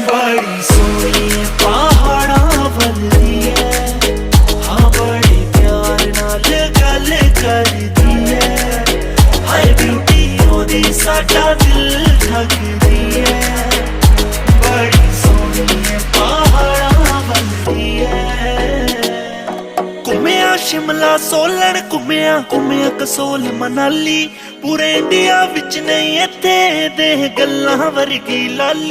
बड़ी सोहनी पहाड़ा वलदी है, हाँ बड़े प्यार नाल गल करदी है। हाय ब्यूटी ओदी साडा दिल ठगदी है, बड़ी सोहनी पहाड़ा वलदी है। घुम्या शिमला सोलन घुम्या घुम्या कसोल मनाली, पूरे इंडिया विच नहीं इत्थे दे गल्लां वर्गी लाली।